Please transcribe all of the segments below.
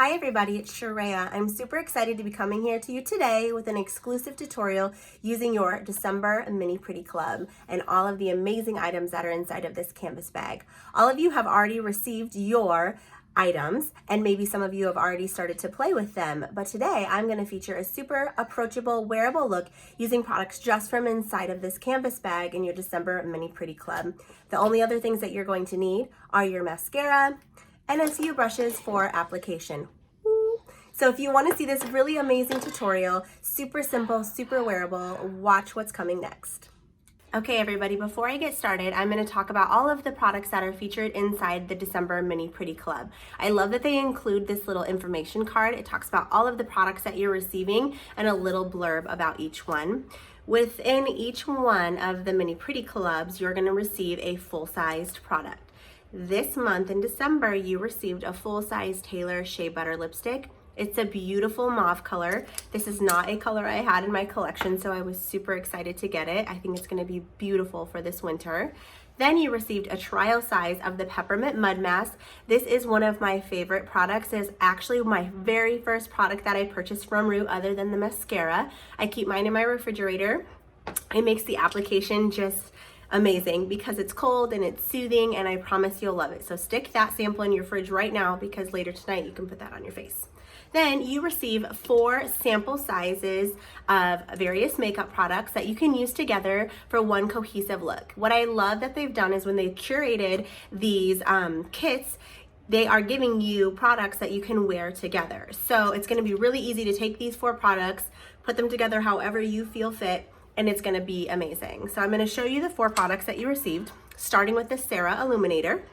Hi everybody, it's Sharaya. I'm super excited to be coming here to you today with an exclusive tutorial using your December Mini Pretty Club and all of the amazing items that are inside of this canvas bag. All of you have already received your items and maybe some of you have already started to play with them, but today I'm going to feature a super approachable wearable look using products just from inside of this canvas bag in your December Mini Pretty Club. The only other things that you're going to need are your mascara and a few brushes for application. So if you want to see this really amazing tutorial, super simple, super wearable, watch what's coming next. Okay everybody, before I get started, I'm going to talk about all of the products that are featured inside the December Mini Pretty Club. I love that they include this little information card. It talks about all of the products that you're receiving and a little blurb about each one. Within each one of the Mini Pretty Clubs, you're going to receive a full-sized product. This month in December, you received a full-size Taylor Shea Butter lipstick. It's a beautiful mauve color. This is not a color I had in my collection, so I was super excited to get it. I think it's gonna be beautiful for this winter. Then you received a trial size of the Peppermint Mud Mask. This is one of my favorite products. It's actually my very first product that I purchased from Root other than the mascara. I keep mine in my refrigerator. It makes the application just amazing because it's cold and it's soothing, and I promise you'll love it. So stick that sample in your fridge right now because later tonight you can put that on your face. Then you receive 4 sample sizes of various makeup products that you can use together for one cohesive look. What I love that they've done is when they curated these kits, they are giving you products that you can wear together. So it's gonna be really easy to take these 4 products, put them together however you feel fit, and it's gonna be amazing. So I'm gonna show you the 4 products that you received, starting with the Sarah Illuminator.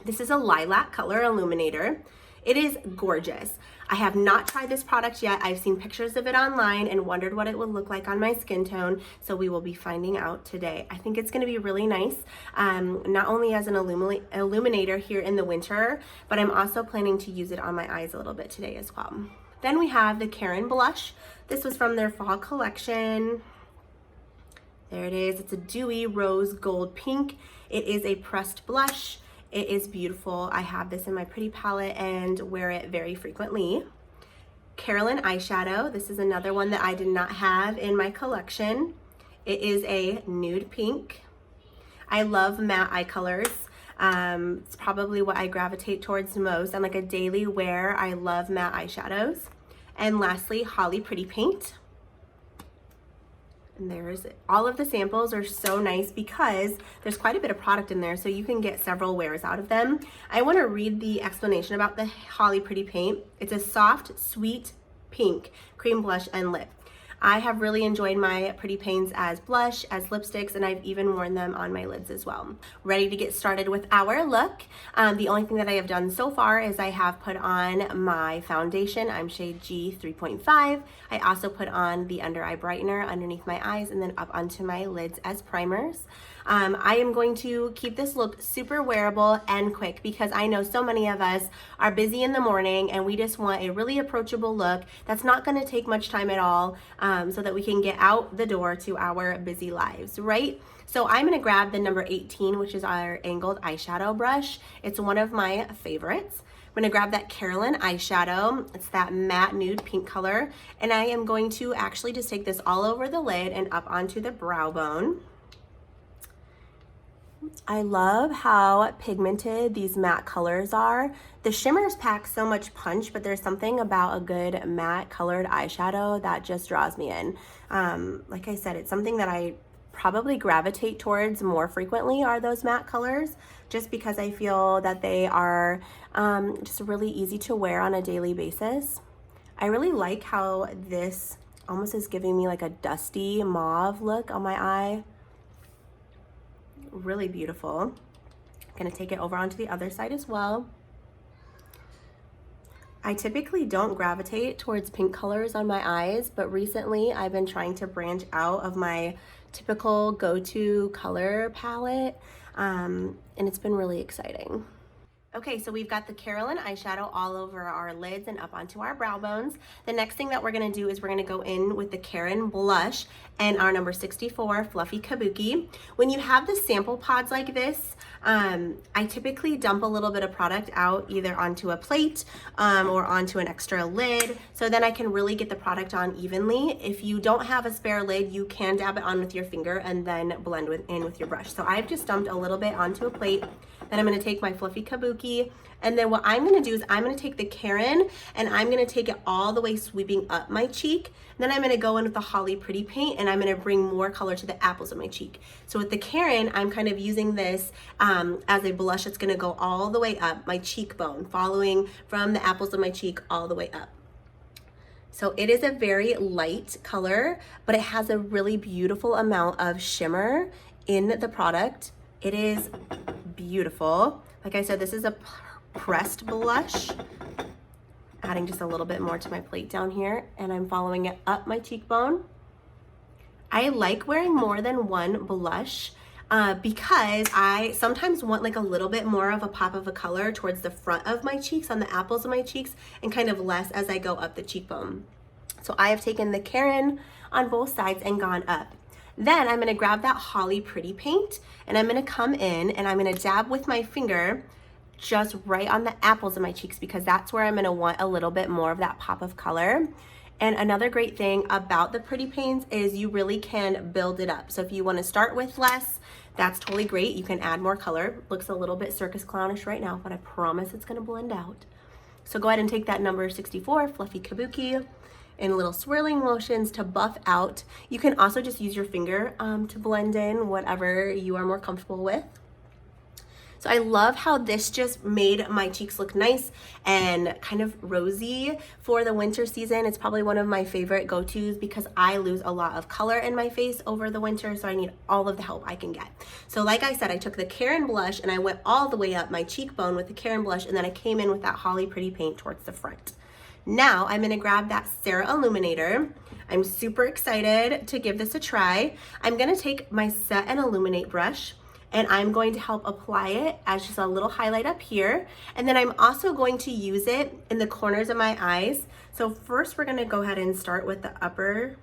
This is a lilac color illuminator. It is gorgeous. I have not tried this product yet. I've seen pictures of it online and wondered what it would look like on my skin tone, so we will be finding out today. I think it's gonna be really nice, not only as an illuminator here in the winter, but I'm also planning to use it on my eyes a little bit today as well. Then we have the Karen Blush. This was from their fall collection. There it is. It's a dewy rose gold pink. It is a pressed blush. It is beautiful. I have this in my Pretty palette and wear it very frequently. Carolyn eyeshadow. This is another one that I did not have in my collection. It is a nude pink. I love matte eye colors. It's probably what I gravitate towards the most. On like a daily wear, I love matte eyeshadows. And lastly, Holly Pretty Paint. And there's all of the samples are so nice because there's quite a bit of product in there, so you can get several wears out of them. I want to read the explanation about the Holly Pretty Paint. It's a soft, sweet pink cream blush and lip. I have really enjoyed my Pretty Paints as blush, as lipsticks, and I've even worn them on my lids as well. Ready to get started with our look. The only thing that I have done so far is I have put on my foundation. I'm shade G 3.5. I also put on the under eye brightener underneath my eyes and then up onto my lids as primers. I am going to keep this look super wearable and quick because I know so many of us are busy in the morning and we just want a really approachable look that's not going to take much time at all, so that we can get out the door to our busy lives, right? So I'm going to grab the number 18, which is our angled eyeshadow brush. It's one of my favorites. I'm going to grab that Carolyn eyeshadow. It's that matte nude pink color, and I am going to actually just take this all over the lid and up onto the brow bone. I love how pigmented these matte colors are. The shimmers pack so much punch, but there's something about a good matte colored eyeshadow that just draws me in. Like I said, it's something that I probably gravitate towards more frequently are those matte colors, just because I feel that they are just really easy to wear on a daily basis. I really like how this almost is giving me like a dusty mauve look on my eye. Really beautiful. I'm gonna take it over onto the other side as well. I typically don't gravitate towards pink colors on my eyes, but recently I've been trying to branch out of my typical go-to color palette, and it's been really exciting. Okay, so we've got the Carolyn eyeshadow all over our lids and up onto our brow bones. The next thing that we're gonna do is we're gonna go in with the Karen blush and our number 64 Fluffy Kabuki. When you have the sample pods like this, I typically dump a little bit of product out either onto a plate or onto an extra lid, so then I can really get the product on evenly. If you don't have a spare lid, you can dab it on with your finger and then blend in with your brush. So I've just dumped a little bit onto a plate. Then I'm gonna take my Fluffy Kabuki, and then what I'm gonna do is I'm gonna take the Karen and I'm gonna take it all the way sweeping up my cheek. Then I'm gonna go in with the Holly Pretty paint and I'm gonna bring more color to the apples of my cheek. So with the Karen, I'm kind of using this as a blush. It's gonna go all the way up my cheekbone, following from the apples of my cheek all the way up. So it is a very light color, but it has a really beautiful amount of shimmer in the product. It is beautiful. Like I said, this is a pressed blush. Adding just a little bit more to my plate down here, and I'm following it up my cheekbone. I like wearing more than one blush because I sometimes want like a little bit more of a pop of a color towards the front of my cheeks, on the apples of my cheeks, and kind of less as I go up the cheekbone. So I have taken the Karen on both sides and gone up. Then I'm gonna grab that Holly Pretty paint and I'm gonna come in and I'm gonna dab with my finger just right on the apples of my cheeks, because that's where I'm gonna want a little bit more of that pop of color. And another great thing about the Pretty paints is you really can build it up. So if you wanna start with less, that's totally great. You can add more color. Looks a little bit circus clownish right now, but I promise it's gonna blend out. So go ahead and take that number 64 Fluffy Kabuki in little swirling motions to buff out. You can also just use your finger to blend in whatever you are more comfortable with. So I love how this just made my cheeks look nice and kind of rosy for the winter season. It's probably one of my favorite go-tos because I lose a lot of color in my face over the winter, so I need all of the help I can get. So like I said, I took the Karen blush and I went all the way up my cheekbone with the Karen blush, and then I came in with that Holly Pretty paint towards the front. Now I'm gonna grab that Sarah Illuminator. I'm super excited to give this a try. I'm gonna take my Set and Illuminate brush and I'm going to help apply it as just a little highlight up here. And then I'm also going to use it in the corners of my eyes. So first we're gonna go ahead and start with the upper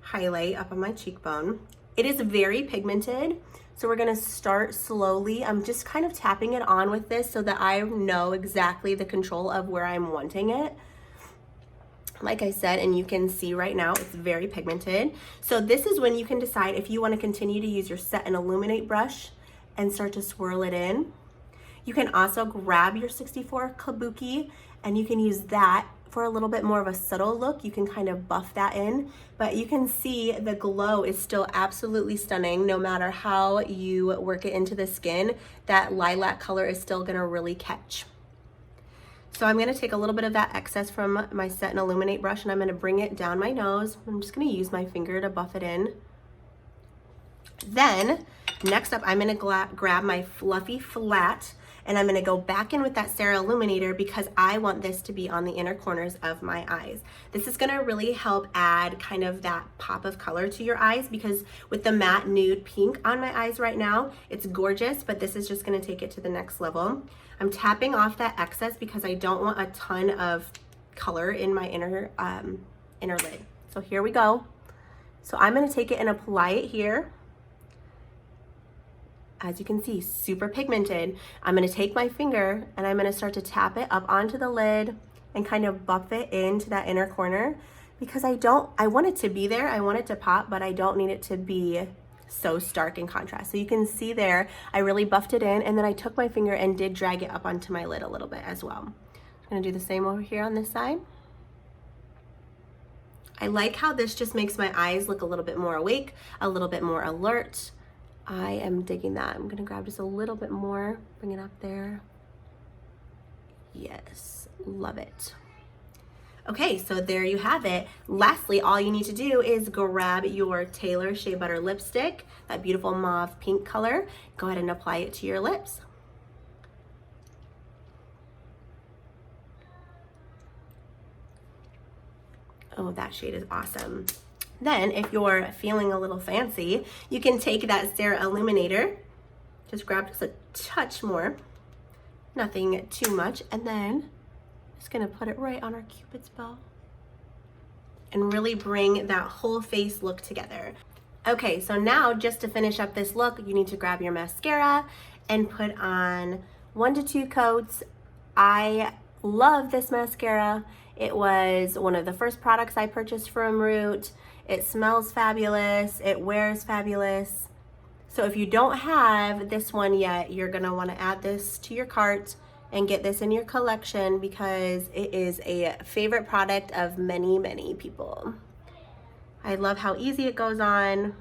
highlight up on my cheekbone. It is very pigmented, so we're gonna start slowly. I'm just kind of tapping it on with this so that I know exactly the control of where I'm wanting it. Like I said, and you can see right now, it's very pigmented. So this is when you can decide if you want to continue to use your Set and Illuminate brush and start to swirl it in. You can also grab your 64 Kabuki and you can use that for a little bit more of a subtle look. You can kind of buff that in, but you can see the glow is still absolutely stunning. No matter how you work it into the skin, that lilac color is still gonna really catch. So I'm gonna take a little bit of that excess from my Set and Illuminate brush and I'm gonna bring it down my nose. I'm just gonna use my finger to buff it in. Then, next up, I'm gonna grab my Fluffy Flat and I'm gonna go back in with that Sarah Illuminator because I want this to be on the inner corners of my eyes. This is gonna really help add kind of that pop of color to your eyes, because with the matte nude pink on my eyes right now, it's gorgeous, but this is just gonna take it to the next level. I'm tapping off that excess because I don't want a ton of color in my inner lid. So here we go. So I'm gonna take it and apply it here. As you can see, super pigmented. I'm gonna take my finger and I'm gonna start to tap it up onto the lid and kind of buff it into that inner corner, because I want it to be there, I want it to pop, but I don't need it to be so stark in contrast. So you can see there, I really buffed it in, and then I took my finger and did drag it up onto my lid a little bit as well. I'm gonna do the same over here on this side. I like how this just makes my eyes look a little bit more awake, a little bit more alert. I am digging that. I'm gonna grab just a little bit more, bring it up there. Yes, love it. Okay, so there you have it. Lastly, all you need to do is grab your Taylor Shea Butter lipstick, that beautiful mauve pink color. Go ahead and apply it to your lips. Oh, that shade is awesome. Then, if you're feeling a little fancy, you can take that Sarah Illuminator, just grab just a touch more, nothing too much. And then just gonna put it right on our Cupid's bow and really bring that whole face look together. Okay, so now just to finish up this look, you need to grab your mascara and put on 1 to 2 coats. I love this mascara. It was one of the first products I purchased from Root. It smells fabulous, it wears fabulous. So if you don't have this one yet, you're gonna wanna add this to your cart and get this in your collection because it is a favorite product of many, many people. I love how easy it goes on,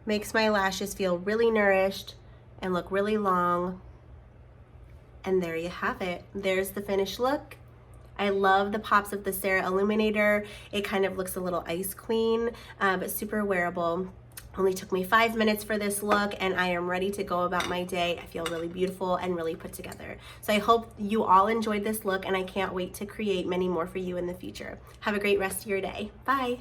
makes my lashes feel really nourished and look really long. And there you have it. There's the finished look. I love the pops of the Sarah Illuminator. It kind of looks a little ice queen, but super wearable. Only took me 5 minutes for this look and I am ready to go about my day. I feel really beautiful and really put together. So I hope you all enjoyed this look and I can't wait to create many more for you in the future. Have a great rest of your day. Bye.